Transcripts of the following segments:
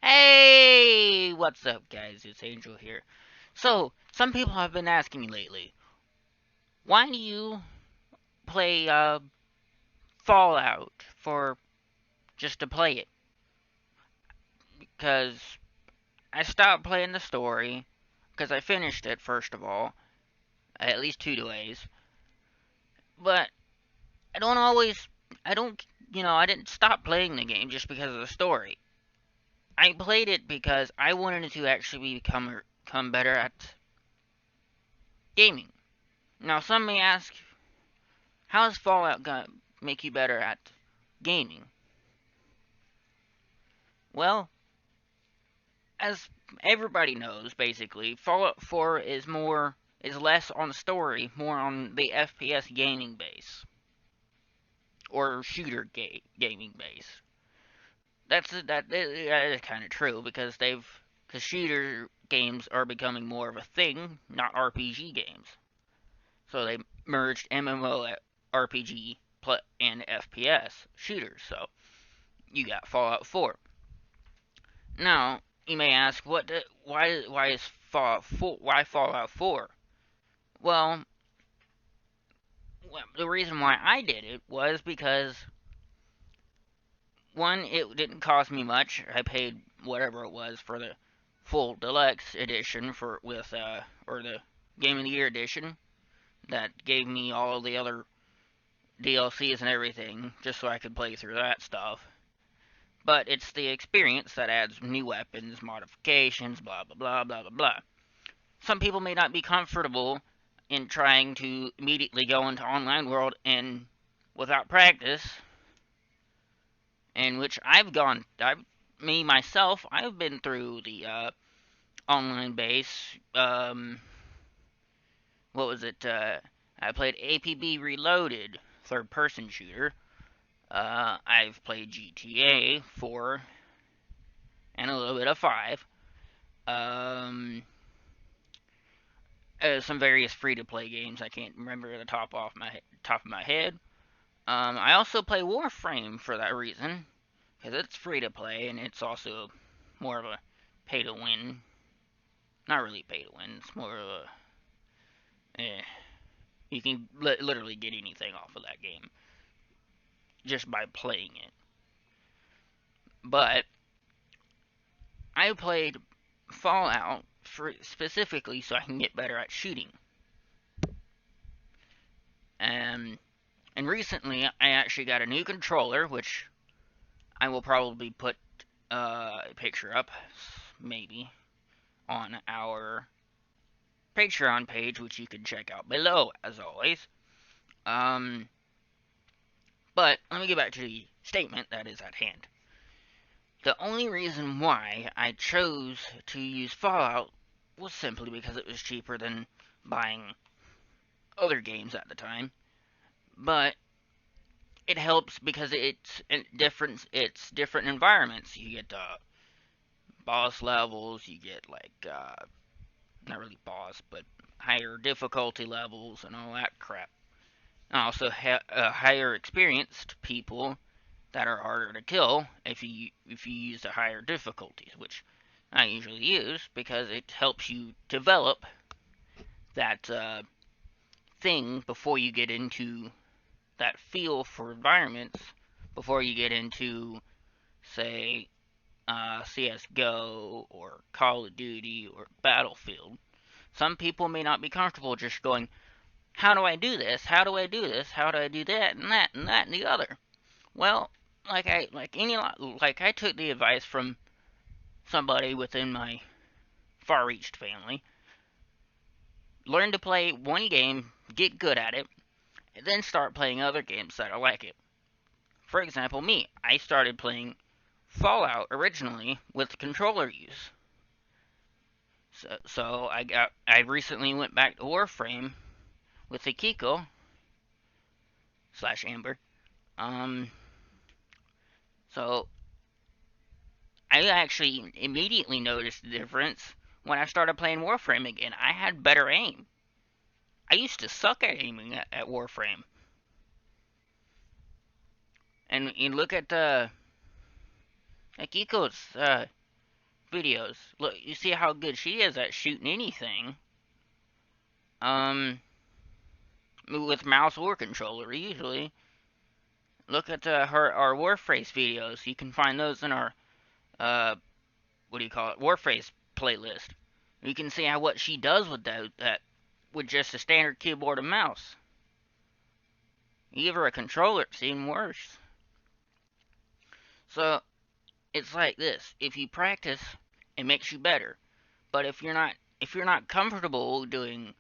Hey, what's up, guys? It's Angel here. So, some people have been asking me lately, why do you play Fallout for just to play it? Because I stopped playing the story, because I finished it, first of all, at least 2 days, but I don't always, I don't, I didn't stop playing the game just because of the story. I played it because I wanted to actually become better at gaming. Now, some may ask, how is Fallout gonna make you better at gaming? Well, as everybody knows, basically, Fallout 4 is less on the story, more on the FPS gaming base or shooter gaming base. That is kind of true because shooter games are becoming more of a thing, not RPG games. So they merged MMO RPG and FPS shooters. So you got Fallout 4. Now, you may ask, why is Fallout 4? Well, the reason why I did it was because one, it didn't cost me much. I paid whatever it was for the full deluxe edition or the Game of the Year edition that gave me all the other DLCs and everything just so I could play through that stuff. But it's the experience that adds new weapons, modifications, blah blah blah blah blah blah. Some people may not be comfortable in trying to immediately go into online world and without practice, in which me myself, I've been through the online base. What was it? I played APB Reloaded, third-person shooter. I've played GTA 4 and a little bit of 5. Um, some various free-to-play games. I can't remember the top of my head. I also play Warframe for that reason, because it's free to play and it's also more of a pay to win. Not really pay to win. It's more of a you can literally get anything off of that game just by playing it. But I played Fallout specifically so I can get better at shooting. Um, and recently I actually got a new controller, which I will probably put a picture up, maybe, on our Patreon page, which you can check out below, as always. Um, but let me get back to the statement that is at hand. The only reason why I chose to use Fallout was simply because it was cheaper than buying other games at the time. But it helps because it's different environments. You get boss levels, you get not really boss, but higher difficulty levels and all that crap. And also higher experienced people that are harder to kill if you use the higher difficulties, which I usually use because it helps you develop that thing before you get into that feel for environments, before you get into, say, CSGO or Call of Duty or Battlefield. Some people may not be comfortable just going, how do I do this? How do I do this? How do I do that and that and that and the other? Well, like I took the advice from somebody within my far-reached family. Learn to play one game, get good at it, and then start playing other games that are like it. For example, me, I started playing Fallout originally with controller use. So I recently went back to Warframe with the Kiko slash Amber. Um, so I actually immediately noticed the difference when I started playing Warframe again. I had better aim. I used to suck at aiming at Warframe. And you look at Kiko's videos. Look, you see how good she is at shooting anything. With mouse or controller, usually. Look at our Warframe videos. You can find those in our, what do you call it, Warframe playlist. You can see what she does with that with just a standard keyboard and mouse. You give her a controller, it's even worse. So, it's like this. If you practice, it makes you better. But if you're not comfortable doing,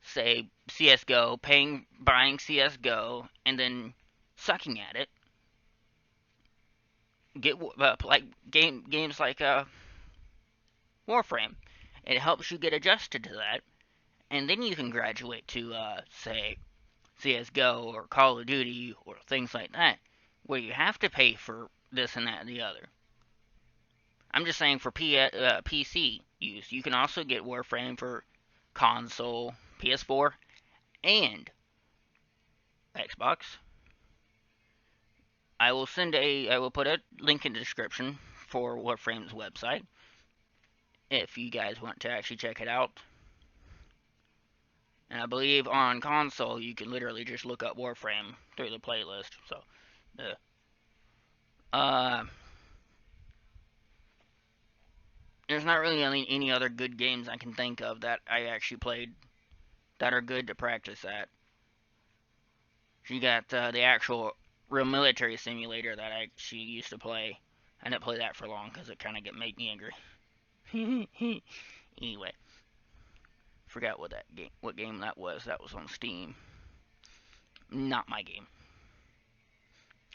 say, CS:GO, buying CS:GO, and then sucking at it, get like games like Warframe. It helps you get adjusted to that, and then you can graduate to say CS:GO or Call of Duty or things like that, where you have to pay for this and that and the other. I'm just saying for PC use. You can also get Warframe for console, PS4, and Xbox. I will put a link in the description for Warframe's website if you guys want to actually check it out. And I believe on console you can literally just look up Warframe through the playlist. So, there's not really any other good games I can think of that I actually played that are good to practice at. You got the actual real military simulator that I actually used to play. I didn't play that for long because it kind of made me angry. Anyway, forgot what game that was. That was on Steam. Not my game.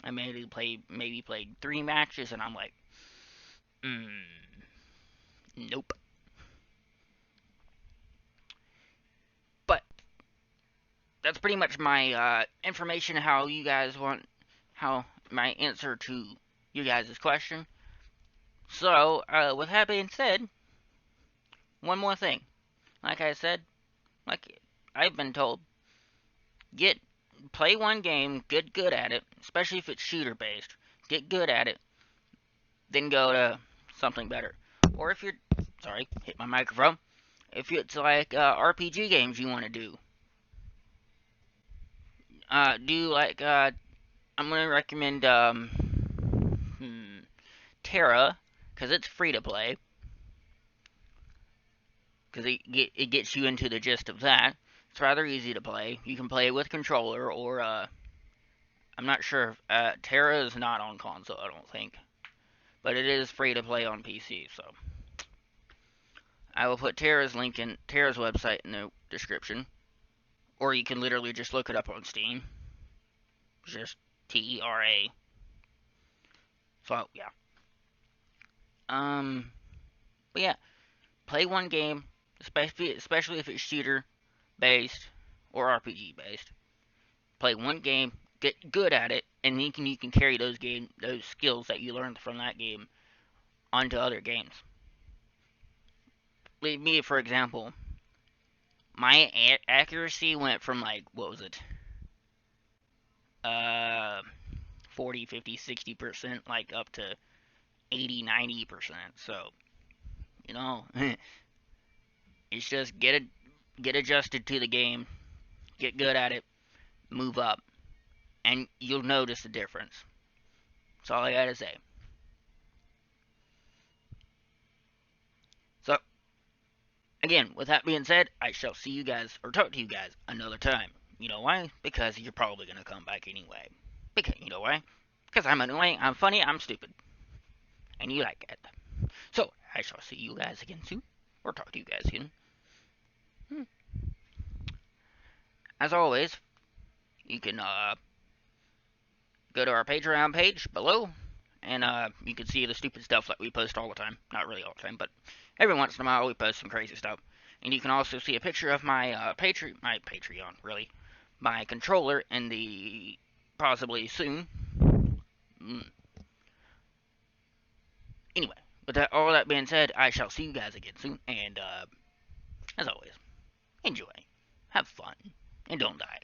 I maybe played 3 matches, and I'm like, nope. But that's pretty much my information. How my answer to you guys' question. So, with that being said, one more thing. Like I said, like I've been told, play one game, get good at it, especially if it's shooter based. Get good at it, then go to something better. Or if you're, sorry, hit my microphone. If it's like RPG games you want to do like I'm gonna recommend Terra, because it's free to play. Because it gets you into the gist of that. It's rather easy to play. You can play it with controller, or I'm not sure. Terra is not on console, I don't think, but it is free to play on PC. So I will put Terra's website in the description, or you can literally just look it up on Steam. Just TERA. So yeah. But yeah, play one game. Especially if it's shooter based or RPG based. Play one game, get good at it, and you can carry those skills that you learned from that game onto other games. Me, for example, my accuracy went from like, what was it? 40, 50, 60%, like up to 80, 90%. So, it's just get adjusted to the game, get good at it, move up, and you'll notice the difference. That's all I gotta say. So, again, with that being said, I shall see you guys, or talk to you guys, another time. You know why? Because you're probably gonna come back anyway. Because, you know why? Because I'm annoying, I'm funny, I'm stupid. And you like it. So, I shall see you guys again soon, or talk to you guys again. As always, you can go to our Patreon page below, and you can see the stupid stuff that we post all the time. Not really all the time, but every once in a while we post some crazy stuff. And you can also see a picture of my Patreon, really, my controller, and the possibly soon. Anyway, with all that being said, I shall see you guys again soon, and as always, enjoy, have fun, and don't die.